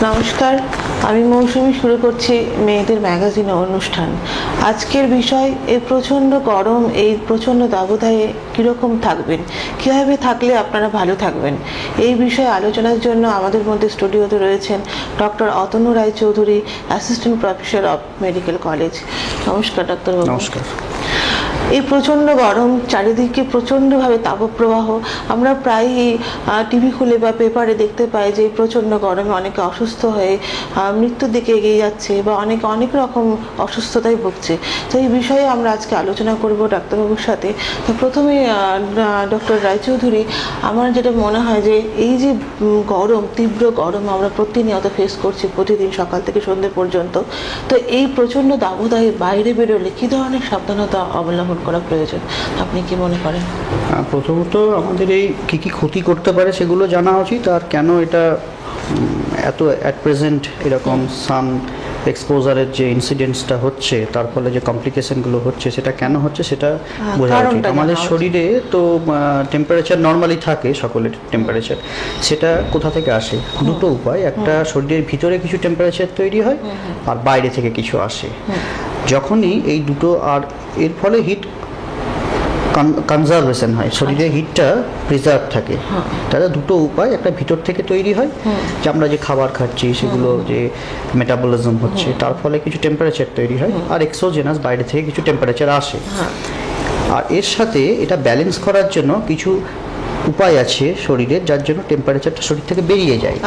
নমস্কার, আমি মৌসুমি শুরু করছি মেয়েদের ম্যাগাজিন অনুষ্ঠান। আজকের বিষয় এই প্রচণ্ড গরম, এই প্রচণ্ড দাবদাহে কীরকম থাকবেন, কীভাবে থাকলে আপনারা ভালো থাকবেন, এই বিষয়ে আলোচনার জন্য আমাদের মধ্যে স্টুডিওতে রয়েছেন doctor Atanu Roychowdhury, assistant professor of medical college. নমস্কার ডাক্তারবাবু। নমস্কার। এই প্রচণ্ড গরম, চারিদিকে প্রচণ্ডভাবে তাপপ্রবাহ, আমরা প্রায়ই টিভি খুলে বা পেপারে দেখতে পাই যে এই প্রচণ্ড গরমে অনেকে অসুস্থ হয়ে মৃত্যুর দিকে এগিয়ে যাচ্ছে বা অনেকে অনেক রকম অসুস্থতায় ভুগছে। তো এই বিষয়ে আমরা আজকে আলোচনা করব ডাক্তারবাবুর সাথে। তো প্রথমে ডক্টর রায়চৌধুরী, আমার যেটা মনে হয় যে এই যে গরম, তীব্র গরম আমরা প্রতিনিয়ত ফেস করছি, প্রতিদিন সকাল থেকে সন্ধ্যে পর্যন্ত, তো এই প্রচণ্ড দাবদাহে বাইরে বেরোলে কী ধরনের সাবধানতা অবলম্বন করা প্রয়োজন, আপনি কি মনে করেন? প্রথমত আমাদের এই কী ক্ষতি করতে পারে সেগুলো জানা উচিত, আর কেন এটা এত অ্যাট প্রেজেন্ট এরকম সান এক্সপোজারের যে ইনসিডেন্টসটা হচ্ছে, তার ফলে যে কমপ্লিকেশনগুলো হচ্ছে সেটা কেন হচ্ছে সেটা বোঝা উচিত। আমাদের শরীরে তো টেম্পারেচার নর্মালি থাকে, সকলের টেম্পারেচার, সেটা কোথা থেকে আসে? দুটো উপায়, একটা শরীরের ভিতরে কিছু টেম্পারেচার তৈরি হয় আর বাইরে থেকে কিছু আসে। যখনই এই দুটো, আর এর ফলে হিট কনজারভেশন হয়, শরীরে হিটটা প্রিজার্ভ থাকে। তাহলে দুটো উপায়, একটা ভিতর থেকে তৈরি হয় যে আমরা যে খাবার খাচ্ছি সেগুলো যে মেটাবলিজম হচ্ছে তার ফলে কিছু টেম্পারেচার তৈরি হয়, আর এক্সোজেনাস বাইরে থেকে কিছু টেম্পারেচার আসে। আর এর সাথে এটা ব্যালেন্স করার জন্য কিছু উপায় আছে শরীরের, যার জন্য টেম্পারেচারটা শরীর থেকে বেরিয়ে যায়।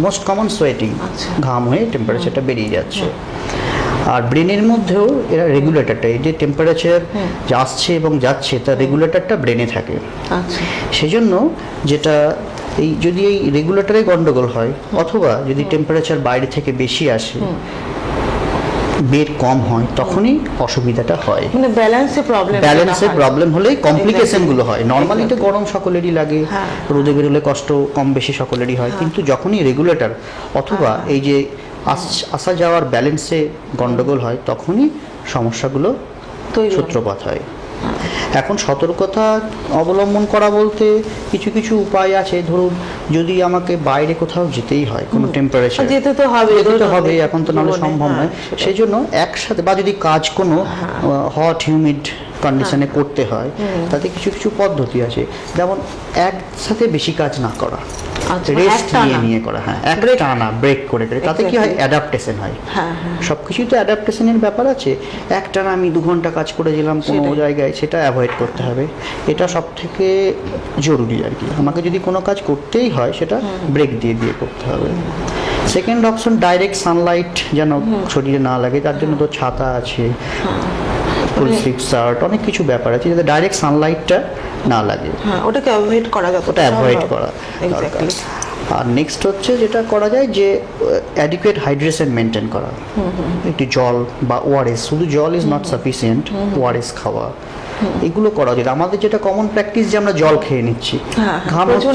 মোস্ট কমন সোয়েটিং, ঘাম হয়ে টেম্পারেচারটা বেরিয়ে যাচ্ছে। আর ব্রেনের মধ্যেও এরা রেগুলেটরটা, এই যে টেম্পারেচার যে আসছে এবং যাচ্ছে তার রেগুলেটরটা ব্রেনে থাকে। সেজন্য যেটা এই যদি এই রেগুলেটরে গন্ডগোল হয়, অথবা যদি টেম্পারেচার বাইরে থেকে বেশি আসে, বের কম হয়, তখনই অসুবিধাটা হয়। মানে ব্যালেন্সের প্রবলেম হলেই কমপ্লিকেশনগুলো হয়। নর্মালি তো গরম সকলেরই লাগে, রোদে বেরোলে কষ্ট কম বেশি সকলেরই হয়, কিন্তু যখনই রেগুলেটর অথবা এই যে আসা যাওয়ার ব্যালেন্সে গন্ডগোল হয়, তখনই সমস্যাগুলো সূত্রপাত হয়। এখন সতর্কতা অবলম্বন করা বলতে কিছু কিছু উপায় আছে। ধরুন, যদি আমাকে বাইরে কোথাও যেতেই হয়, কোনো টেম্পারেচার যেতে তো হবে, এখন তো নাহলে সম্ভব নয়, সেই জন্য একসাথে, বা যদি কাজ কোনো হট হিউমিড কন্ডিশনে করতে হয়, তাতে কিছু কিছু পদ্ধতি আছে। যেমন একসাথে বেশি কাজ না করা, রেস্ট নিয়ে করা, একটানা ব্রেক করে করে, তাতে কি হয়? অ্যাডাপ্টেশন হয়। সবকিছুই তো অ্যাডাপ্টেশনের ব্যাপার আছে। একটানা আমি 2 ঘন্টা কাজ করে গেলাম কোনো জায়গায়, সেটা অ্যাভয়েড করতে হবে। এটা সব থেকে জরুরি আর কি। আমাকে যদি কোনো কাজ করতেই হয় সেটা ব্রেক দিয়ে দিয়ে করতে হবে। সেকেন্ড অপশন, ডাইরেক্ট সানলাইট যেন শরীরে না লাগে, তার জন্য তো ছাতা আছে, ফুল স্লিভ শার্ট, অনেক কিছু ব্যাপার আছে যাতে ডাইরেক্ট সানলাইটটা না লাগে। ওটাকে অ্যাভয়েড করা, ওটা অ্যাভয়েড করা দরকার। আর নেক্সট হচ্ছে যেটা করা যায়, যে অ্যাডিকুয়েট হাইড্রেশন মেনটেন করা। একটু জল বা ওআরএস, শুধু জল ইজ নট সাফিসিয়েন্ট, ওআরএস খাওয়া, এগুলো করা যায়। আমাদের যেটা কমন প্র্যাকটিস যে আমরা জল খেয়ে নিচ্ছি, ঘাম হচ্ছে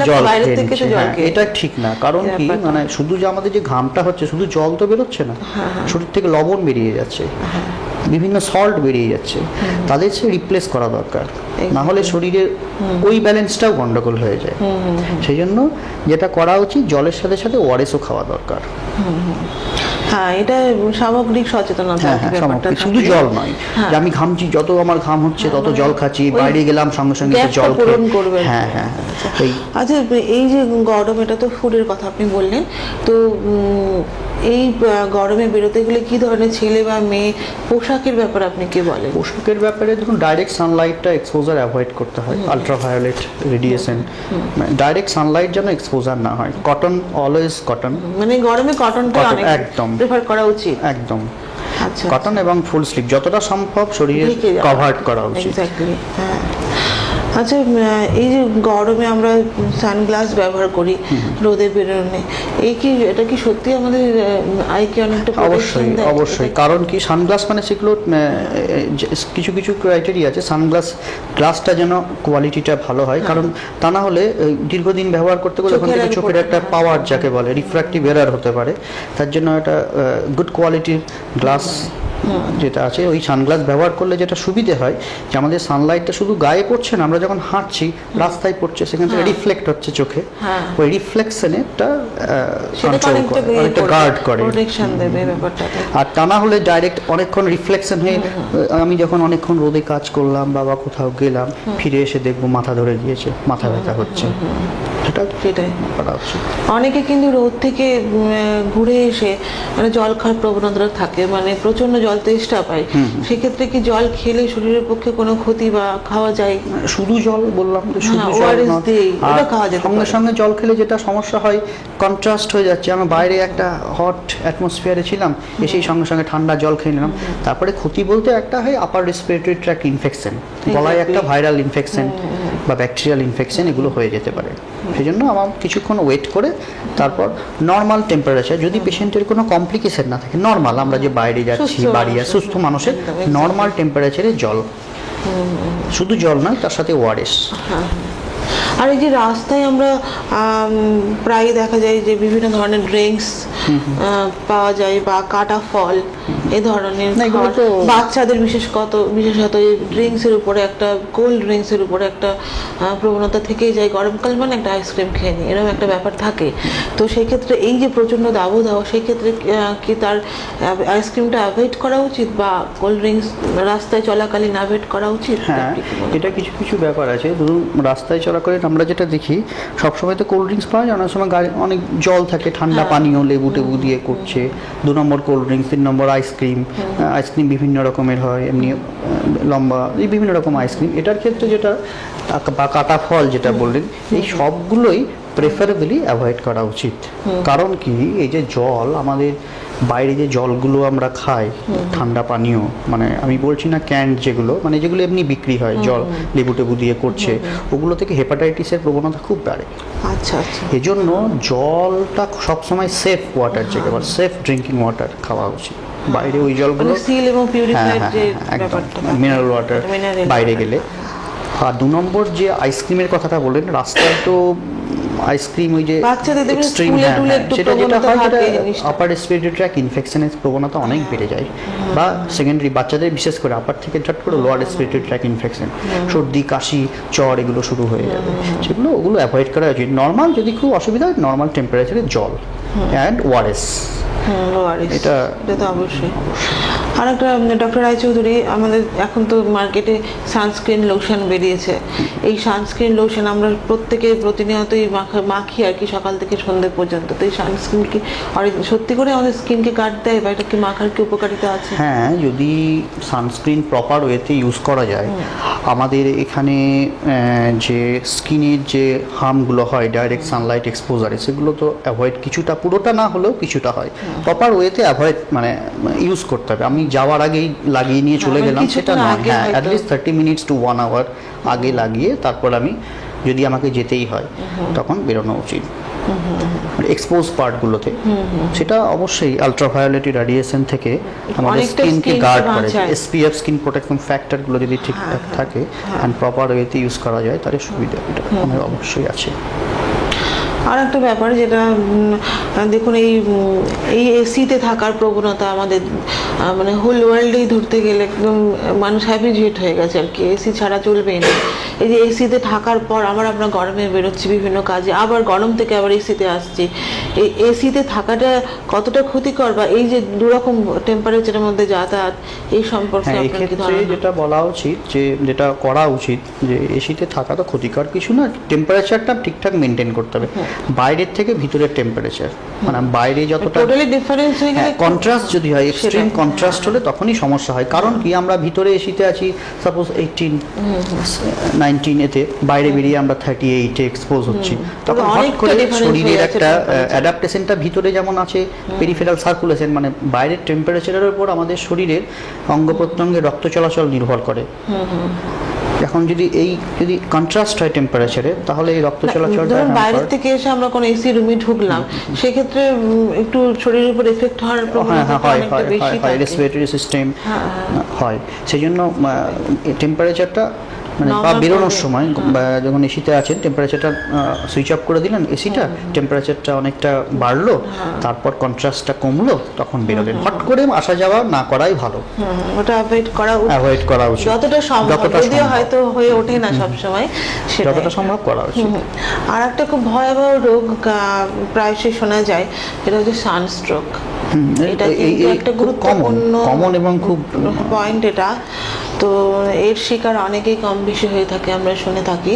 জল খেয়ে নিচ্ছি, এটা ঠিক না। কারণ কি, মানে শুধু যে আমাদের যে ঘামটা হচ্ছে, শুধু জল তো বেরোচ্ছে না, শরীর থেকে লবণ বেরিয়ে যাচ্ছে, বিভিন্ন সল্ট বেরিয়ে যাচ্ছে, তাদের সে রিপ্লেস করা দরকার, না হলে শরীরের ওই ব্যালেন্সটাও গন্ডগোল হয়ে যায়। সেই জন্য যেটা করা উচিত, জলের সাথে সাথে ওআরএসও খাওয়া দরকার। এটা সামগ্রিক সচেতনতা, শুধু জল নয় যে আমি ঘামছি, যত আমার ঘাম হচ্ছে তত জল খাচ্ছি, বাইরে গেলাম সঙ্গে সঙ্গে জল পূরণ করবে। আচ্ছা, এই যে গরম, এটা তো ফুডের কথা আপনি বললেন, তো এই গরমে বেরোতে গেলে কি ধরনের ছেলে বা মেয়ে পোশাকের ব্যাপারে আপনি কি বলেন? পোশাকের ব্যাপারে ধরুন, ডাইরেক্ট সানলাইটটা এক্সপোজার অ্যাভয়েড করতে হয়, আলট্রাভায়োলেট রেডিয়েশন, ডাইরেক্ট সানলাইট যেন এক্সপোজার না হয়। কটন, অলওয়েজ কটন, মানে গরমে কটনটা একদম প্রেফার করা উচিত, একদম কটন, এবং ফুল স্লিভ যতটা সম্ভব শরীরে কভার করা উচিত। আচ্ছা, এই যে গরমে আমরা সানগ্লাস ব্যবহার করি রোদে বেরোনে, এটা কি সত্যি আমাদের আইকে অনেকটা? অবশ্যই। কারণ কি, সানগ্লাস মানে সেগুলো কিছু কিছু ক্রাইটেরিয়া আছে। সানগ্লাস গ্লাসটা যেন কোয়ালিটিটা ভালো হয়, কারণ তা না হলে দীর্ঘদিন ব্যবহার করতে গেলে ওখান থেকে চোখের একটা পাওয়ার, যাকে বলে রিফ্র্যাক্টিভ এরার হতে পারে। তার জন্য একটা গুড কোয়ালিটির গ্লাস যেটা আছে, ওই সানগ্লাস ব্যবহার করলে যেটা সুবিধে হয় যে আমাদের সানলাইটটা শুধু গায়ে পড়ছে না, আমরা যখন হাঁটছি রাস্তায় পড়ছে, সেখান থেকে রিফ্লেক্ট হচ্ছে চোখে, ওই রিফ্লেকশনে একটা কন্ট্রোল করে, একটা গার্ড করে, প্রোটেকশন দেবে ব্যাপারটাতে। আর তা না হলে ডাইরেক্ট অনেকক্ষণ রিফ্লেকশন হয়ে আমি যখন অনেকক্ষণ রোদে কাজ করলাম বা কোথাও গেলাম, ফিরে এসে দেখবো মাথা ধরে দিয়েছে, মাথা ব্যথা হচ্ছে। সেটাই করা উচিত। অনেকে কিন্তু রোদ থেকে ঘুরে এসে মানে জল খাওয়ার প্রবণতা থাকে, মানে প্রচন্ড জল তেষ্টা পায়, সেক্ষেত্রে কি জল খেলে শরীরের পক্ষে কোনো ক্ষতি বা খাওয়া যায়? শুধু জল বললাম, শুধু জল সঙ্গে সঙ্গে জল খেলে যেটা সমস্যা হয়, কন্ট্রাস্ট হয়ে যাচ্ছে। আমি বাইরে একটা হট অ্যাটমসফিয়ারে ছিলাম, এসেই সঙ্গে সঙ্গে ঠান্ডা জল খেয়ে নিলাম, তারপরে ক্ষতি বলতে একটা হয় আপার রেসপিরেটরি ট্র্যাক্ট ইনফেকশন, গলায় একটা ভাইরাল ইনফেকশন বা ব্যাকটেরিয়াল ইনফেকশন এগুলো হয়ে যেতে পারে। সেই জন্য আমার কিছুক্ষণ ওয়েট করে তারপর নর্মাল টেম্পারেচার, যদি পেশেন্টের কোনো কমপ্লিকেশন না থাকে, নর্মাল আমরা যে বাইরে যাচ্ছি বাড়ি আর সুস্থ মানুষের নর্মাল টেম্পারেচারে জল, শুধু জল নয় তার সাথে ওআরএস। আর এই যে রাস্তায় আমরা প্রায় দেখা যায় যে বিভিন্ন ধরনের ড্রিঙ্কস পাওয়া যায় বা কাটা ফল, এই ধরনের বাচ্চাদের বিশেষত এই ড্রিঙ্কসের উপরে একটা, কোল্ড ড্রিঙ্কসের উপরে একটা প্রবণতা থেকেই যায়, গরমকাল মানে একটা আইসক্রিম খেয়ে নিই, এরকম একটা ব্যাপার থাকে। তো সেই ক্ষেত্রে এই যে প্রচণ্ড দাবদাহ, সেই ক্ষেত্রে কি তার আইসক্রিমটা অ্যাভয়েড করা উচিত বা কোল্ড ড্রিঙ্কস রাস্তায় চলাকালীন অ্যাভয়েড করা উচিত? হ্যাঁ, এটা কিছু কিছু ব্যাপার আছে। ধরুন রাস্তায় চলাকালীন আমরা যেটা দেখি সবসময় তো কোল্ড ড্রিঙ্কস পাওয়া যায়, অনেক সময় অনেক জল থাকে, ঠান্ডা পানীয় লেবু টেবু দিয়ে করছে, 2 নম্বর কোল্ড ড্রিঙ্কস, 3 নম্বর আইসক্রিম বিভিন্ন রকমের হয়, এমনি লম্বা বিভিন্ন রকম আইসক্রিম। এটার ক্ষেত্রে যেটা বা কাটা ফল যেটা বললেন, এই সবগুলোই প্রেফারেবলি অ্যাভয়েড করা উচিত। কারণ কি, এই যে জল আমাদের বাইরে যে জলগুলো আমরা খাই, ঠান্ডা পানীয়, মানে আমি বলছি না ক্যান্ড যেগুলো, মানে যেগুলো এমনি বিক্রি হয় জল লেবু টেবু দিয়ে করছে, ওগুলো থেকে হেপাটাইটিসের প্রবণতা খুব বাড়ে। আচ্ছা আচ্ছা। এই জন্য জলটা সবসময় সেফ ওয়াটার, যেটা সেফ ড্রিঙ্কিং ওয়াটার খাওয়া উচিত। বাইরে ওই জলগুলো সিল এবং পিউরিফাইড যে ব্যাপারটা, মিনারেল ওয়াটার বাইরে গেলে। আর 2 নম্বর যে আইসক্রিমের কথাটা বললেন, রাস্তায় তো আইসক্রিম ওই যে এক্সট্রিম, সেটা যেটা হয় সেটা আপার রেসপিরেটরি ট্র্যাক্ট ইনফেকশনের প্রবণতা অনেক বেড়ে যায়, বা সেকেন্ডারি বাচ্চাদের বিশেষ করে আপার থেকে ঝট করে লোয়ার রেসপিরেটরি ট্র্যাক্ট ইনফেকশন, সর্দি কাশি জ্বর এগুলো শুরু হয়ে যাবে। ওগুলো অ্যাভয়েড করা উচিত। নর্মাল যদি খুব অসুবিধা হয়, নর্মাল টেম্পারেচারে জল অ্যান্ড ওআরএস, এটা তো অবশ্যই। আর একটা ডক্টর রায়চৌধুরী, আমাদের এখন তো মার্কেটে সানস্ক্রিন লোশন বেরিয়েছে, এই সানস্ক্রিন লোশন আমরা প্রত্যেকে প্রতিনিয়তই মাখি আর কি, সকাল থেকে সন্ধ্যে পর্যন্ত। তো এই সানস্ক্রিন কি সত্যি করে আমাদের স্কিনকে গার্ড দেয় বা এটা কি মাখার কি উপকারিতা আছে? হ্যাঁ, যদি সানস্ক্রিন প্রপার ওয়েতে ইউজ করা যায়, আমাদের এখানে যে স্কিনের যে হার্মগুলো হয় ডাইরেক্ট সানলাইট এক্সপোজারে, সেগুলো তো অ্যাভয়েড কিছুটা, পুরোটা না হলেও কিছুটা হয়। প্রপার ওয়েতে অ্যাভয়েড মানে ইউজ করতে হবে। আমি যাওয়ার আগেই লাগিয়ে নিয়ে চলে গেলাম সেটা নয়, হ্যাঁ, অ্যাটলিস্ট 30 মিনিটস টু 1 আওয়ার আগে লাগিয়ে তারপর আমি, যদি আমাকে যেতেই হয় তখন বেরোনো উচিত এক্সপোজ পার্টগুলোতে। সেটা অবশ্যই আলট্রাভায়োলেট রেডিয়েশন থেকে আমাদের স্কিনকে গার্ড করে। এসপিএফ স্কিন প্রোটেকশন ফ্যাক্টরগুলো যদি ঠিকঠাক থাকে অ্যান্ড প্রপার ওয়েতে ইউজ করা যায়, তাহলে সুবিধা এটা আমাদের অবশ্যই আছে। আর একটা ব্যাপার যেটা দেখুন, এই এসিতে থাকার প্রবণতা আমাদের মানে হোল ওয়ার্ল্ডেই ধরতে গেলে একদম মানুষ হ্যাবিচুয়েট হয়ে গেছে আর কি, এসি ছাড়া চলবেই না। এই যে এসিতে থাকার পর আমরা গরমে বেরোচ্ছি বিভিন্ন কাজে, আবার গরম থেকে আবার এসিতে আসছি, এই এসিতে থাকাটা কতটা ক্ষতিকর, বা এই যে দুরকম টেম্পারেচারের মধ্যে যাতায়াত, এই সম্পর্কে যেটা বলা উচিত, যেটা করা উচিত, যে এসিতে থাকা তো ক্ষতিকর কিছু না, টেম্পারেচারটা ঠিকঠাক মেনটেন করতে হবে। বাইরের থেকে ভিতরের টেম্পারেচার, মানে বাইরে যতটা ডিফারেন্স হয়ে গেলে, কন্ট্রাস্ট যদি হয়, এক্সট্রিম কন্ট্রাস্ট হলে তখনই সমস্যা হয়। কারণ কি, আমরা ভিতরে এসিতে আছি সাপোজ 18-19 এতে, বাইরে বেরিয়ে আমরা 38-এ এক্সপোজ হচ্ছি, তখন হঠাৎ করে শরীরের একটা অ্যাডাপ্টেশনটা ভিতরে যেমন আছে, পেরিফেরাল সার্কুলেশন, মানে বাইরের টেম্পারেচারের উপর আমাদের শরীরের অঙ্গ প্রত্যঙ্গে রক্ত চলাচল নির্ভর করে। এখন যদি কন্ট্রাস্ট হয় টেম্পারেচারে, তাহলে এই রক্ত চলাচলটা, বাইরে থেকে এসে আমরা কোন এসি রুমে ঢুকলাম, সেক্ষেত্রে একটু শরীরের উপর এফেক্ট হওয়ার প্রবণতা অনেকটা বেশি থাকে, রেসপিরেটরি সিস্টেম হয়। সেই জন্য টেম্পারেচারটা মানে বা বেরোনোর সময় যখন এসিতে আছেন টেম্পারেচারটা সুইচ অফ করে দিলেন এসিটা, টেম্পারেচারটা অনেকটা বাড়লো, তারপর কন্ট্রাস্টটা কমলো, তখন বেরোলেন। হট করে আসা যাওয়া না করাই ভালো, ওটা অ্যাভয়েড করা উচিত যতটা সম্ভব, যদিও হয়তো হয়ে ওঠে না সব সময়, যতটা সম্ভব করা উচিত। আর একটা খুব ভয়াবহ রোগ প্রায়শই শোনা যায়, এটা হচ্ছে সানস্ট্রোক। এটা একটা গুরুত্বপূর্ণ কমন এবং খুব পয়েন্ট এটা। তো এর শিকার অনেকেই কম বেশি হয়ে থাকে, আমরা শুনে থাকি।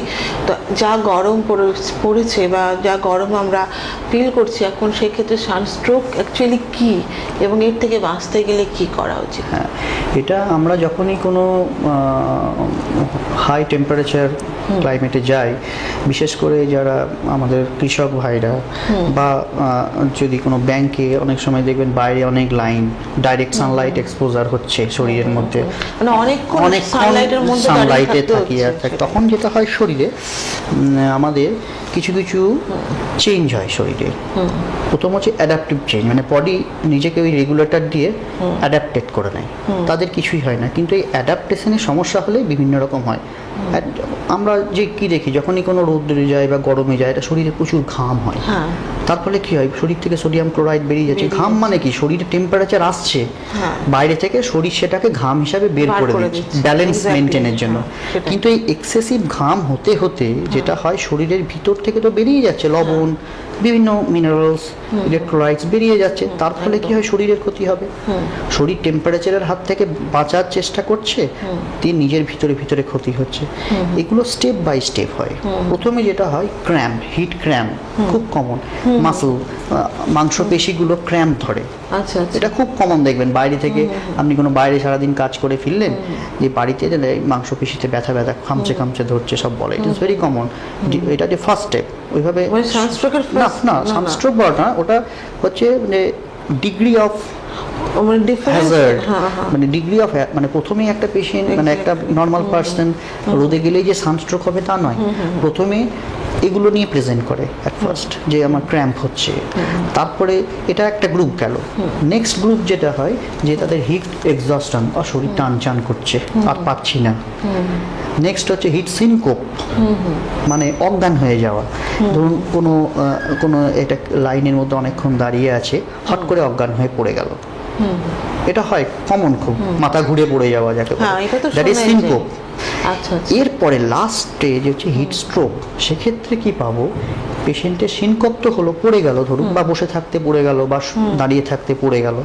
তো যা গরম পড়েছে বা যা গরম আমরা ফিল করছি এখন, সেক্ষেত্রে সানস্ট্রোক অ্যাকচুয়ালি কি এবং এর থেকে বাঁচতে গেলে কি করা উচিত? হ্যাঁ, এটা আমরা যখনই কোনো হাই টেম্পারেচার ক্লাইমেটে যাই, বিশেষ করে যারা আমাদের কৃষক ভাইরা বা যদি কোনো ব্যাংকে অনেক সময় দেখবেন বাইরে অনেক লাইন, ডাইরেক্ট সানলাইট এক্সপোজার হচ্ছে শরীরের মধ্যে, মানে অনেক সানলাইটে থাকিয়ে থাকে, তখন যেটা হয় শরীরে আমাদের কিছু কিছু চেঞ্জ হয় শরীরে। প্রথম হচ্ছে অ্যাডাপটিভ চেঞ্জ, মানে বডি নিজেকে ওই রেগুলেটর দিয়ে অ্যাডাপ্টেড করে নেয়, তাদের কিছুই হয় না। কিন্তু এই অ্যাডাপ্টেশনের সমস্যা হলে বিভিন্ন রকম হয়। আমরা যে কি দেখি, যখনই কোনো রোদ্রে যায় বা গরমে যায়, এটা শরীরে প্রচুর ঘাম হয়, তার ফলে কি হয়, শরীর থেকে সোডিয়াম ক্লোরাইড বেরিয়ে যাচ্ছে। ঘাম মানে কি, শরীরে টেম্পারেচার আসছে বাইরে থেকে, শরীর সেটাকে ঘাম হিসাবে বের করে দিচ্ছে ব্যালেন্স মেনটেনের জন্য। কিন্তু এই এক্সেসিভ ঘাম হতে হতে যেটা হয়, শরীরের ভিতর থেকে তো বেরিয়ে যাচ্ছে লবণ, বিভিন্ন মিনারেলস, ইলেকট্রোলাইটস বেরিয়ে যাচ্ছে, তার ফলে কি হয়, শরীরের ক্ষতি হবে। শরীর টেম্পারেচারের হাত থেকে বাঁচার চেষ্টা করছে, দিয়ে নিজের ভিতরে ভিতরে ক্ষতি হচ্ছে। এগুলো স্টেপ বাই স্টেপ হয়। প্রথমে যেটা হয় ক্র্যাম্প, হিট ক্র্যাম্প খুব কমন, মাসল মাংসপেশিগুলো ক্র্যাম্প ধরে, এটা খুব কমন দেখবেন বাইরে থেকে। আপনি কোনো বাইরে সারাদিন কাজ করে ফিরলেন, যে বাড়িতে এলে মাংসপেশিতে ব্যথা ব্যথা খামচে খামচে ধরছে, সব বলে, ইট ইজ ভেরি কমন। এটা যে ফার্স্ট স্টেপ, ওইভাবে না সানস্ট্রোক বলা না, ওটা হচ্ছে মানে ডিগ্রি অফ হ্যাজার্ড, মানে ডিগ্রি অফ, মানে প্রথমেই একটা পেশেন্ট, মানে একটা নর্মাল পার্সন রোদে গেলেই যে সানস্ট্রোক হবে তা নয়, প্রথমে এগুলো নিয়ে প্রেজেন্ট করে অ্যাট ফার্স্ট, যে আমার ক্র্যাম্প হচ্ছে। তারপরে এটা একটা গ্রুপ গেল। নেক্সট গ্রুপ যেটা হয়, যে তাদের হিট এক্সস্টন, আর শরীর টান চান করছে, আর পাচ্ছি না। নেক্সট হচ্ছে হিট সিনকোপ, মানে অজ্ঞান হয়ে যাওয়া। ধরুন কোনো এটা লাইনের মধ্যে অনেকক্ষণ দাঁড়িয়ে আছে, হট করে অজ্ঞান হয়ে পড়ে গেল, এটা হয় কমন খুব, মাথা ঘুরে পড়ে যাওয়া যাকে বলে, দ্যাট ইজ সিনকোপ। এরপরে লাস্ট স্টেজ হচ্ছে হিট স্ট্রোক। সেক্ষেত্রে কি পাবো, পেশেন্টের সিনকোপ তো হলো, পড়ে গেল ধরুন, বা বসে থাকতে পড়ে গেল, বা দাঁড়িয়ে থাকতে পড়ে গেল।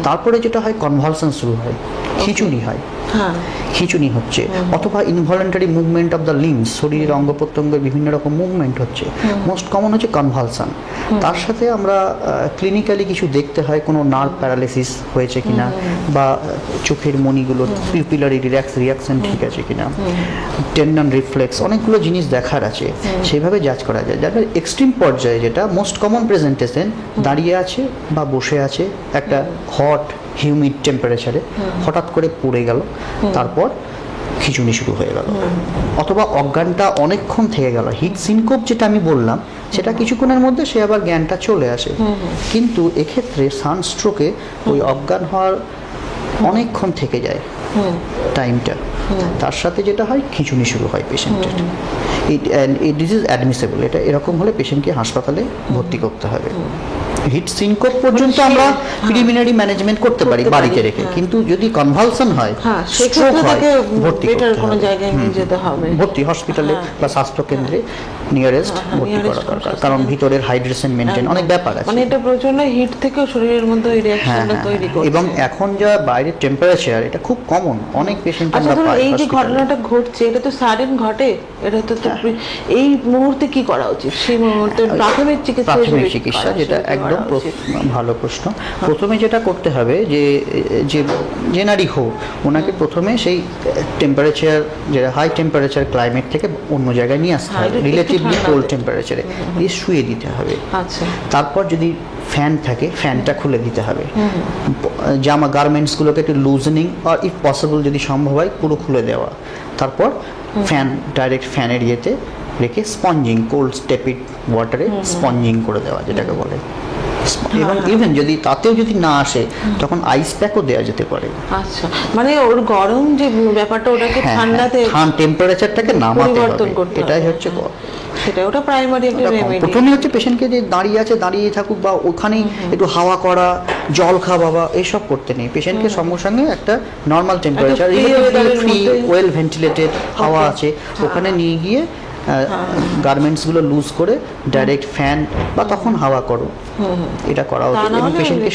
তারপরে যেটা হয়, কনভালশন শুরু হয়, খিঁচুনি হয়, খিঁচুনি হচ্ছে, অথবা involuntary movement of the limbs, শরীরের অঙ্গ প্রত্যঙ্গের বিভিন্ন রকম মুভমেন্ট হচ্ছে। মোস্ট কমন হচ্ছে কনভালশন। তার সাথে আমরা ক্লিনিক্যালি কিছু দেখতে হয়, কোনো নার্ভ প্যারালাইসিস হয়েছে কিনা, বা চোখের মণিগুলো পিউপিলারি রিয়াকশন ঠিক আছে কিনা, টেন্ডন রিফ্লেক্স, অনেকগুলো জিনিস দেখার আছে, সেইভাবে জাজ করা যায়। যার এক্সট্রিম পর্যায়ে যেটা মোস্ট কমন প্রেজেন্টেশন, দাঁড়িয়ে আছে বা বসে আছে একটা হট হিউমিড টেম্পারেচারে, হঠাৎ করে পড়ে গেল, তারপর খিঁচুনি শুরু হয়ে গেল, অথবা অজ্ঞানটা অনেকক্ষণ থেকে গেল। হিট সিনকোপ যেটা আমি বললাম, সেটা কিছুক্ষণের মধ্যে সে আবার জ্ঞানটা চলে আসে। কিন্তু এক্ষেত্রে সানস্ট্রোকে ওই অজ্ঞান হওয়ার অনেকক্ষণ থেকে যায় টাইমটা, তার সাথে যেটা হয়, খিঁচুনি শুরু হয় পেশেন্টের। This is admissible. এটা এরকম হলে পেশেন্টকে হাসপাতালে ভর্তি করতে হবে। হিট সিনকোপ পর্যন্ত আমরা প্রিলিমিনারি ম্যানেজমেন্ট করতে পারি বাড়িতে রেখে, কিন্তু যদি কনভালশন হয়, স্ট্রোক হয়, ভর্তি করতে হবে, ভর্তি হসপিটালে বা স্বাস্থ্য কেন্দ্রে নিয়ারেস্ট ভর্তি করা দরকার, কারণ ভিতরের হাইড্রেশন মেইনটেইন অনেক ব্যাপার আছে। মানে এটা প্রচন্ড হিট থেকে শরীরের মধ্যে ওই রিঅ্যাকশনটা তৈরি করে। এবং এখন যা বাইরের টেম্পারেচার, এটা খুব কমন, অনেক পেশেন্ট আমরা পাই। এই যে ঘটনাটা ঘটছে, এটা তো সাডেন ঘটে, এটা তো এই মুহূর্তে কি করা উচিত? সেই মুহূর্তে প্রাথমিক চিকিৎসা, যেটা একদম ভালো প্রশ্ন। প্রথমে যেটা করতে হবে, যে নারী হোক, ওনাকে প্রথমে সেই টেম্পারেচার, যেটা হাই টেম্পারেচার ক্লাইমেট থেকে অন্য জায়গায় নিয়ে আসতে হবে, রিলেটিভলি কোল্ড টেম্পারেচারে দিয়ে শুয়ে দিতে হবে। তারপর যদি ফ্যান থাকে, ফ্যানটা খুলে দিতে হবে। জামা গার্মেন্টসগুলোকে একটু লুজনিং, আর ইফ পসিবল যদি সম্ভব হয় পুরো খুলে দেওয়া। তারপর ফ্যান, ডাইরেক্ট ফ্যানের ইয়েতে রেখে স্পঞ্জিং, কোল্ড স্টেপিড ওয়াটারে স্পঞ্জিং করে দেওয়া, যেটাকে বলে। এবং ইভেন যদি তাতেও যদি না আসে তখন আইস প্যাকও দেওয়া যেতে পারে। আচ্ছা, মানে ওর গরম যে ব্যাপারটা ওটাকে ঠান্ডাতে টেম্পারেচারটাকে নামাতে হবে, এটাই হচ্ছে সেটা, ওটা প্রাইমারি একটা রেমেডি। প্রথমে হচ্ছে পেশেন্টকে যে দাঁড়িয়ে আছে দাঁড়িয়ে থাকুক বা ওখানেই একটু হাওয়া করা, জল খাওয়া বা এইসব করতে নেই। পেশেন্টকে সঙ্গে সঙ্গে একটা normal temperature, free well ventilated হাওয়া আছে ওখানে নিয়ে গিয়ে গার্মেন্টসগুলো লুজ করে ডাইরেক্ট ফ্যান বা তখন হাওয়া করো, এটা করা উচিত। এবং পেশেন্টকে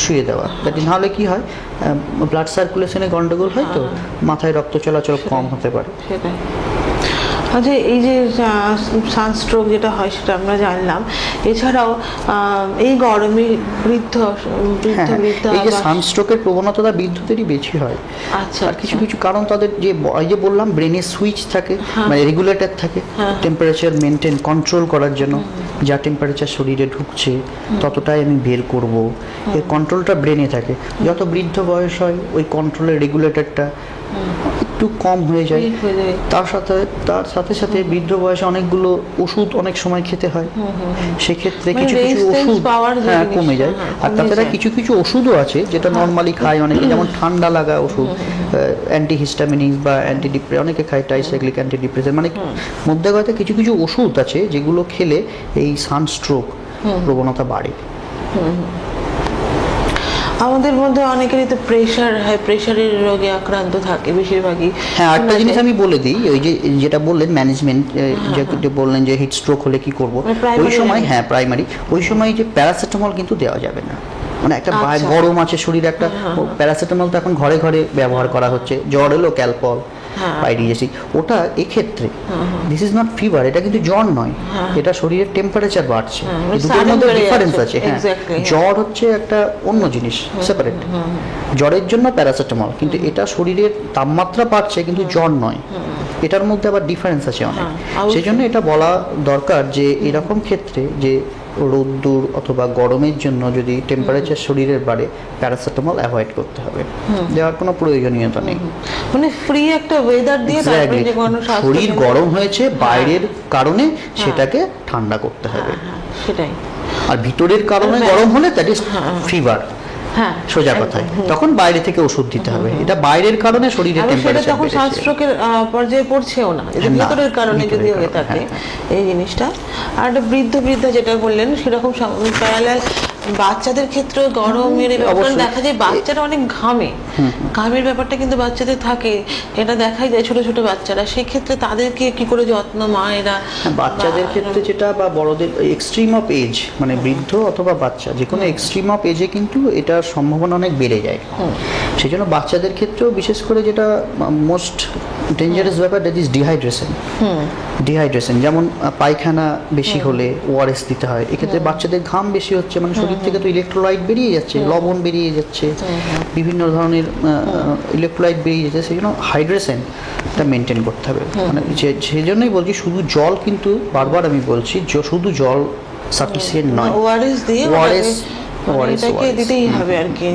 শুয়ে দেওয়া, যাতে নাহলে কি হয় ব্লাড সার্কুলেশনে গন্ডগোল হয়, তো মাথায় রক্ত চলাচল কম হতে পারে। সেটাই। আচ্ছা, এই যে সানস্ট্রোক যেটা হয় সেটা আমরা জানলাম, এছাড়াও এই গরমে বৃদ্ধ এই যে সানস্ট্রোকের প্রবণতা বৃদ্ধদেরই বেশি হয়। আচ্ছা, আর কিছু কিছু কারণ তাদের যে বললাম ব্রেনে সুইচ থাকে, মানে রেগুলেটর থাকে টেম্পারেচার মেনটেন কন্ট্রোল করার জন্য, যা টেম্পারেচার শরীরে ঢুকছে ততটাই আমি বের করব, এই কন্ট্রোলটা ব্রেনে থাকে। যত বৃদ্ধ বয়স হয় ওই কন্ট্রোলের রেগুলেটরটা একটু কম হয়ে যায়। তার সাথে সাথে বৃদ্ধ বয়সে অনেকগুলো ওষুধ অনেক সময় খেতে হয়, সেক্ষেত্রে কিছু কিছু ওষুধ কমে যায়। আর তাছাড়া কিছু কিছু ওষুধও আছে যেটা নর্মালি খায় অনেকে, যেমন ঠান্ডা লাগা ওষুধ, অ্যান্টিহিস্টামিনিক্স বা অনেকে খায় ট্রাইসাইক্লিক অ্যান্টিডিপ্রেসেন্ট, মানে মধ্যে কথা কিছু কিছু ওষুধ আছে যেগুলো খেলে এই সানস্ট্রোক প্রবণতা বাড়ে। আমাদের মধ্যে অনেকেরই তো প্রেশারের রোগে আক্রান্ত থাকে বেশিরভাগই। হ্যাঁ, একটা জিনিস আমি বলে দিই, ওই যেটা বললেন ম্যানেজমেন্ট, যে বললেন যে হিট স্ট্রোক হলে কি করব, ওই সময় প্রাইমারি ওই সময় যে প্যারাসিটামল কিন্তু দেওয়া যাবে না। মানে একটা গরম আছে শরীরে, একটা প্যারাসিটামল তো এখন ঘরে ঘরে ব্যবহার করা হচ্ছে, জ্বর এলো ক্যালপল পাইরিজেসিক, ওটা এক্ষেত্রে দিস ইজ নট ফিভার, এটা কিন্তু জ্বর নয়, এটা শরীরের টেম্পারেচার বাড়ছে, দুটোর মধ্যে ডিফারেন্স আছে। জ্বর হচ্ছে একটা অন্য জিনিস, সেপারেট। জ্বরের জন্য প্যারাসিটামল, কিন্তু এটা শরীরের তাপমাত্রা বাড়ছে কিন্তু জ্বর নয়, এটার মধ্যে আবার ডিফারেন্স আছে অনেক। সেই জন্য এটা বলা দরকার যে এরকম ক্ষেত্রে যে রোদ্দুর অথবা গরমের জন্য যদি টেম্পারেচার শরীরের বাড়ে, প্যারাসিটামল অ্যাভয়েড করতে হবে, দেওয়ার কোনো প্রয়োজনীয়তা নেই। মানে ফ্রি একটা ওয়েদার দিয়ে শরীর গরম হয়েছে বাইরের কারণে সেটাকে ঠান্ডা করতে হবে, সেটাই। আর ভিতরের কারণে গরম হলে দ্যাট ইজ ফিভার, সোজা কথায়, তখন বাইরে থেকে ওষুধ দিতে হবে। এটা বাইরের কারণে শরীরের টেম্পারেচার তখন সানস্ট্রোকের পর্যায়ে পড়ছেও না, এটা ভিতরের কারণে যদি হয়ে থাকে এই জিনিসটা। আর একটা বৃদ্ধা যেটা বললেন সেরকম প্যারালাল বাচ্চাদের ক্ষেত্রে গরমের ব্যাপার দেখা যায়, বাচ্চারা অনেক ঘামের ব্যাপারটা কিন্তু বাচ্চাদের থাকে, এটা দেখাই যায় ছোট ছোট বাচ্চারা, সেক্ষেত্রে তাদেরকে কি করে যত্ন মায়েরা, বাচ্চাদের ক্ষেত্রে যেটা বা বড়দের এক্সট্রিম অফ এজ, মানে বৃদ্ধ অথবা বাচ্চা যে কোনো এক্সট্রিম অফ এজে কিন্তু এটার সম্ভাবনা অনেক বেড়ে যায়। সেই জন্য বাচ্চাদের ক্ষেত্রেও বিশেষ করে যেটা মোস্ট ডেঞ্জারাস ব্যাপার, দ্যাট ইজ ডিহাইড্রেশন। যেমন পায়খানা বেশি হলে ওআরএস দিতে হয়, এক্ষেত্রে বাচ্চাদের ঘাম বেশি হচ্ছে, মানে শরীর থেকে তো ইলেকট্রোলাইট বেরিয়ে যাচ্ছে, লবণ বেরিয়ে যাচ্ছে, বিভিন্ন ধরনের ইলেকট্রোলাইট বেরিয়ে যাচ্ছে, সেই জন্য হাইড্রেশনটা মেনটেন করতে হবে। মানে সেই জন্যই বলছি শুধু জল, কিন্তু বারবার আমি বলছি শুধু জল সাফিসিয়েন্ট নয়, ওআরএস এটাকে দিতেই হবে আর কি।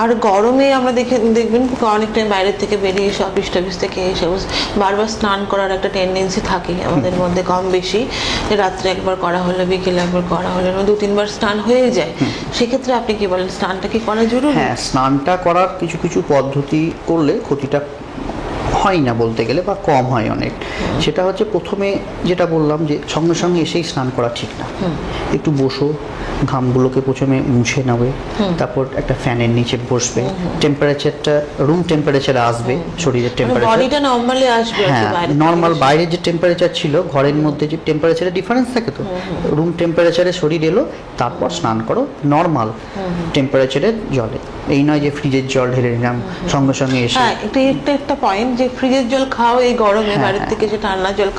আর গরমে আমরা দেখবেন অনেক টাইম বাইরের থেকে বেরিয়ে এসে অফিস টফিস থেকে এসে বারবার স্নান করার একটা টেন্ডেন্সি থাকে আমাদের মধ্যে কম বেশি, রাত্রে একবার করা হলে বিকেলে একবার করা হলে 2-3 বার স্নান হয়ে যায়। সেক্ষেত্রে আপনি কি বলেন, স্নানটা কি করা জরুরি? হ্যাঁ, স্নানটা করার কিছু কিছু পদ্ধতি করলে ক্ষতিটা হয় না বলতে গেলে, বা কম হয় অনেক। সেটা হচ্ছে প্রথমে যেটা বললাম যে সঙ্গে সঙ্গে এসেই স্নান করা ঠিক না, একটু বসো, ঘামগুলোকে প্রথমে মুছে নেবে, তারপর একটা ফ্যানের নিচে বসবে, টেম্পারেচারটা রুম টেম্পারেচারে আসবে, শরীরের টেম্পারেচার নরমালি আসবে। হ্যাঁ, নর্মাল বাইরের যে টেম্পারেচার ছিল ঘরের মধ্যে যে টেম্পারেচারের ডিফারেন্স থাকে, তো রুম টেম্পারেচারে শরীর এলো, তারপর স্নান করো নর্মাল টেম্পারেচারের জলে। এই নয় যে ফ্রিজের জল ঢেলে নিলাম সঙ্গে সঙ্গে এসে। একটা পয়েন্ট যে ফ্রিজের জল খাও এই গরমে, বাইরের থেকে যে ঠান্ডা জল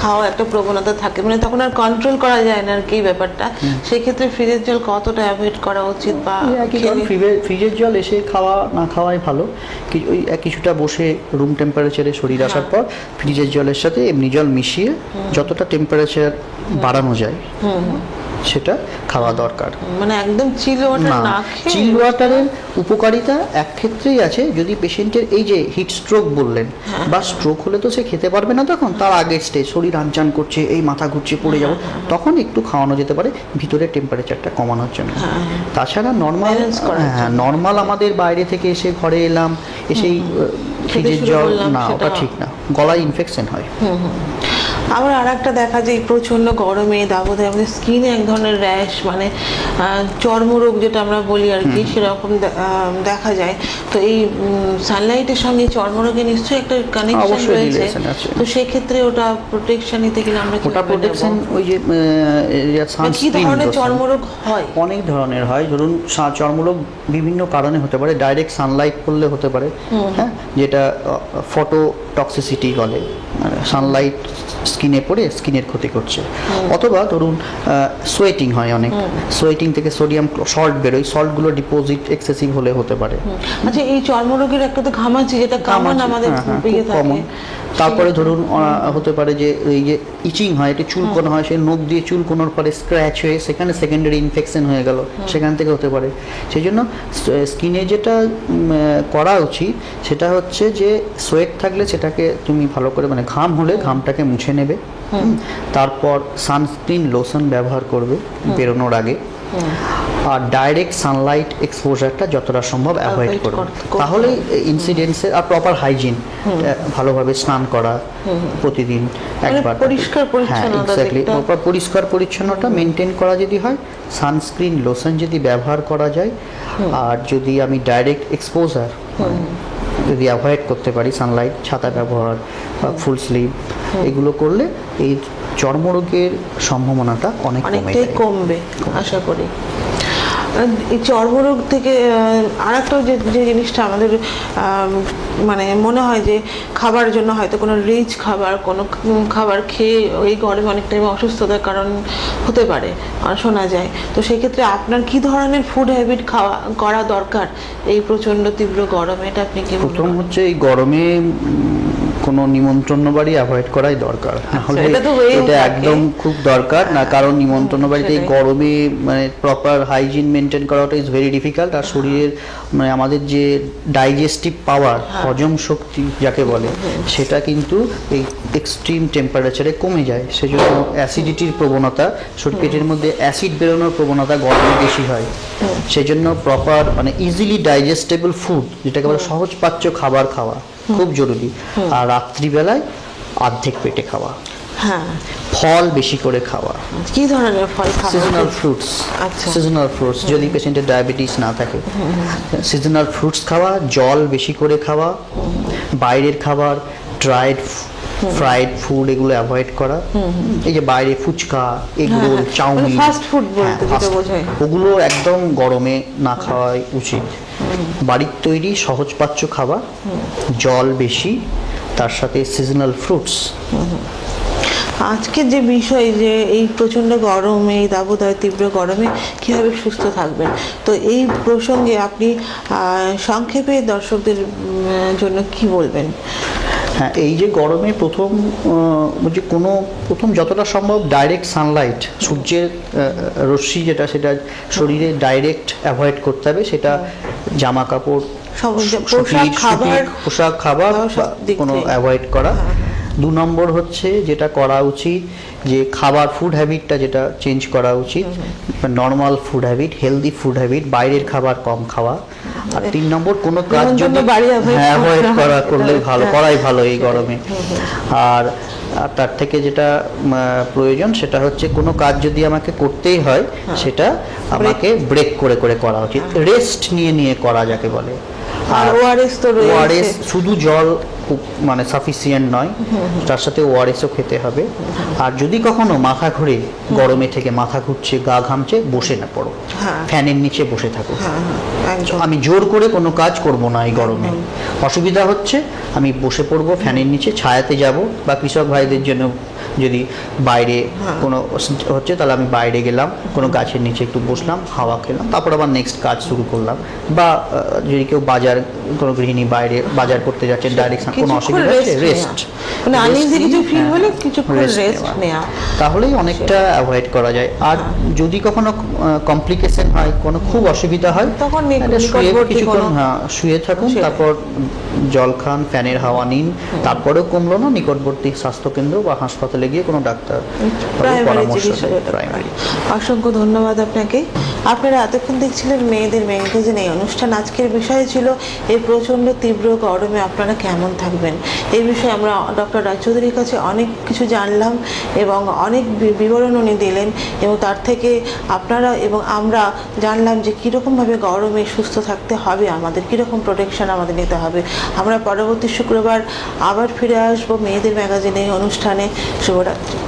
খাওয়া একটা প্রবণতা থাকে, মানে তখন আর কন্ট্রোল করা যায় না আর কি ব্যাপারটা। সেক্ষেত্রে ফ্রিজের জল কতটা অ্যাভয়েড করা উচিত? বা ফ্রিজের জল এসে খাওয়া না খাওয়াই ভালো, ওই কিছুটা বসে রুম টেম্পারেচারে শরীর আসার পর ফ্রিজের জলের সাথে এমনি জল মিশিয়ে যতটা টেম্পারেচার বাড়ানো যায় সেটা খাওয়া দরকার। মানে একদম চিল ওয়াটার না, না খেয়ে চিল ওয়াটারের উপকারিতা এক ক্ষেত্রেই আছে, যদি পেশেন্টের এই যে হিট স্ট্রোক বললেন বা স্ট্রোক হলে তো সে খেতে পারবে না, তখন তার আগের স্টেজ শরীর আনচান করছে, এই মাথা ঘুরছে, পড়ে যাবো, তখন একটু খাওয়ানো যেতে পারে ভিতরের টেম্পারেচারটা কমানোর জন্য। তাছাড়া নর্মাল আমাদের বাইরে থেকে এসে ঘরে এলাম, এসেই ফ্রিজের জল, না ওটা ঠিক না, গলায় ইনফেকশন হয়। আবার আর একটা দেখা যায় প্রচন্ড গরমে দাবদাহে আমাদের স্কিনে এক ধরনের র্যাশ, মানে চর্মরোগ যেটা আমরা বলি আর কি, সেরকম দেখা যায়। তো এই সানলাইটের সঙ্গে চর্মরোগে নিশ্চয়ই একটা কানেকশন রয়েছে, তো সেই ক্ষেত্রে ওটা প্রোটেকশন নিতে গেলে আমরা ওটা প্রোটেকশন, ওই যে কি ধরনের চর্মরোগ হয়? অনেক ধরনের হয়। ধরুন চর্মরোগ বিভিন্ন কারণে হতে পারে, ডাইরেক্ট সানলাইট পড়লে হতে পারে, হ্যাঁ, যেটা ফটো টক্সিসিটি বলে, সানলাইট স্কিনে পড়ে স্কিনের ক্ষতি করছে। অথবা ধরুন সোয়েটিং হয়, অনেক সোয়েটিং থেকে সোডিয়াম সল্ট বেরোয়, সল্টগুলো ডিপোজিট এক্সেসিভ হলে হতে পারে। আচ্ছা, এই চর্মরোগের একটা তো ঘামাচি, যেটা কমন আমাদের পেয়ে থাকে। তারপরে ধরুন হতে পারে যে এই যে ইচিং হয়, এটা চুলকোনা হয়, সেই নখ দিয়ে চুলকোনার পরে স্ক্র্যাচ হয়ে সেখানে সেকেন্ডারি ইনফেকশন হয়ে গেল, সেখান থেকে হতে পারে। সেই জন্য স্কিনে যেটা করা উচিত সেটা হচ্ছে যে সোয়েট থাকলে সেটাকে তুমি ভালো করে, মানে ঘাম হলে ঘামটাকে মুছে নেবে, তারপর সানস্ক্রিন লোশন ব্যবহার করবে বেরোনোর আগে, আর ডাইরেক্ট সানলাইট এক্সপোজারটা যতটা সম্ভব অ্যাভয়েড করবে, তাহলে ইনসিডেন্সের, আর প্রপার হাইজিন, ভালোভাবে স্নান করা প্রতিদিন একবার, পরিষ্কার পরিচ্ছন্নতা, প্রপার পরিষ্কার পরিচ্ছন্নতা মেনটেন করা যদি হয়, সানস্ক্রিন লোশন যদি ব্যবহার করা যায়, আর যদি আমি ডাইরেক্ট এক্সপোজার যদি অ্যাভয়েড করতে পারি, সানলাইট, ছাতা ব্যবহার বা ফুল স্লিভ, এগুলো করলে এই চর্মরোগের সম্ভাবনাটা অনেকটাই কমবে আশা করি। এই চর্মরোগ থেকে আরেকটা যে জিনিসটা আমাদের মানে মনে হয় যে খাবার জন্য হয়তো কোনো রিচ খাবার, কোনো খাবার খেয়ে ওই গরমে অনেক টাইমে অসুস্থতার কারণ হতে পারে শোনা যায়। তো সেই ক্ষেত্রে আপনার কি ধরনের ফুড হ্যাবিট করা দরকার এই প্রচন্ড তীব্র গরমে? এটা আপনি কি? প্রথম হচ্ছে এই গরমে কোনো নিমন্ত্রণ বাড়ি অ্যাভয়েড করাই দরকার, এটা একদম খুব দরকার না, কারণ নিমন্ত্রণ বাড়িতে এই গরমে মানে প্রপার হাইজিন মেনটেন করাটা ইজ ভেরি ডিফিকাল্ট। আর শরীরের মানে আমাদের যে ডাইজেস্টিভ পাওয়ার, হজম শক্তি যাকে বলে, সেটা কিন্তু এই এক্সট্রিম টেম্পারেচারে কমে যায়। সেজন্য অ্যাসিডিটির প্রবণতা, পেটের মধ্যে অ্যাসিড বেরোনোর প্রবণতা গরমে বেশি হয়। সেজন্য প্রপার মানে ইজিলি ডাইজেস্টেবল ফুড, যেটাকে বলে সহজপাচ্য খাবার খাওয়া খুব জরুরি। আর রাত্রিবেলায় অর্ধেক পেটে খাওয়া, ফল বেশি করে খাওয়া। কি ধরনের ফল খাওয়া? সিজনাল ফ্রুটস, সিজনাল ফ্রুটস, যদি পেশেন্টের ডায়াবেটিস না থাকে, সিজনাল ফ্রুটস খাওয়া, জল বেশি করে খাওয়া, বাইরের খাবার, ড্রাইড ফ্রাইড ফুড এগুলো অ্যাভয়েড করা। এই যে বাইরে fuchka, egg roll, chow mein, fast food বলতে যেটা বোঝায়, ওগুলো একদম গরমে না খাওয়াই উচিত। বাড়ির তৈরি সহজপাচ্য খাবার, জল বেশি, তার সাথে সিজনাল ফ্রুটস। আজকে যে বিষয় যে এই প্রচন্ড গরমে, এই দাবদাহে তীব্র গরমে কিভাবে সুস্থ থাকবেন, তো এই প্রসঙ্গে আপনি সংক্ষেপে দর্শকদের জন্য কি বলবেন? হ্যাঁ, এই যে গরমে প্রথম যতটা সম্ভব ডাইরেক্ট সানলাইট, সূর্যের রশ্মি যেটা, সেটা শরীরে ডাইরেক্ট অ্যাভয়েড করতে হবে। সেটা জামা কাপড়, পোশাক, খাবার কোনো অ্যাভয়েড করা। 2 নম্বর হচ্ছে যেটা করা উচিত, যে খাবার ফুড হ্যাবিটটা যেটা চেঞ্জ করা উচিত, normal food habit, healthy food habit, বাইরের খাবার কম খাওয়া। আর 3 নম্বর কোনো কাজ যদি অ্যাভয়েড করলে ভালো, করাই ভালো এই গরমে। আর তার থেকে যেটা প্রয়োজন সেটা হচ্ছে কোনো কাজ যদি আমাকে করতেই হয়, সেটা আমাকে ব্রেক করে করে করা উচিত, রেস্ট নিয়ে করা যাকে বলে। আর ওআরএস, শুধু জল মানে সাফিসিয়েন্ট নয়, তার সাথে ওআরএসও খেতে হবে। আর যদি কখনো মাথা ঘুরে, গরমে থেকে মাথা ঘুরছে, গা ঘামছে, বসে না পড়ো, ফ্যানের নিচে বসে থাকো। আমি জোর করে কোনো কাজ করব না এই গরমে, অসুবিধা হচ্ছে আমি বসে পড়বো ফ্যানের নিচে, ছায়াতে যাব, বা কৃষক ভাইদের জন্য যদি বাইরে কোনো হচ্ছে তাহলে আমি বাইরে গেলাম, কোনো গাছের নিচে একটু বসলাম, হাওয়া খেলাম, তারপর আবার নেক্সট কাজ শুরু করলাম। বা যদি কেউ কোনো গৃহিণী বাইরে বাজার করতে যাচ্ছে, ডাইরেকশন কোনো অসুবিধা হচ্ছে, রেস্ট, মানে আনইজি কিছু ফিল হলে কিছুক্ষণ রেস্ট নেওয়া, তাহলেই অনেকটা অ্যাভয়েড করা যায়। আর যদি কখনো কমপ্লিকেশন হয়, কোনো খুব অসুবিধা হয়, তখন কিছুক্ষণ শুয়ে থাকুন, তারপর জল খান, ফ্যানের হাওয়া নিন, তারপরেও কমলো না, নিকটবর্তী স্বাস্থ্যকেন্দ্র বা হাসপাতালে গিয়ে কোনো ডাক্তার পরামর্শ প্রাইমারি। অসংখ্য ধন্যবাদ আপনাকে। আপনারা এতক্ষণ দেখছিলেন মেয়েদের ম্যাগাজিন এই অনুষ্ঠান। আজকের বিষয় ছিল এই প্রচণ্ড তীব্র গরমে আপনারা কেমন থাকবেন। এই বিষয়ে আমরা ডক্টর রায়চৌধুরীর কাছে অনেক কিছু জানলাম এবং অনেক বিবরণ উনি দিলেন, এবং তার থেকে আপনারা এবং আমরা জানলাম যে কীরকমভাবে গরমে সুস্থ থাকতে হবে, আমাদের কীরকম প্রোটেকশন আমাদের নিতে হবে। আমরা পরবর্তী শুক্রবার আবার ফিরে আসবো মেয়েদের ম্যাগাজিনে অনুষ্ঠানে। শুভরাত্রি।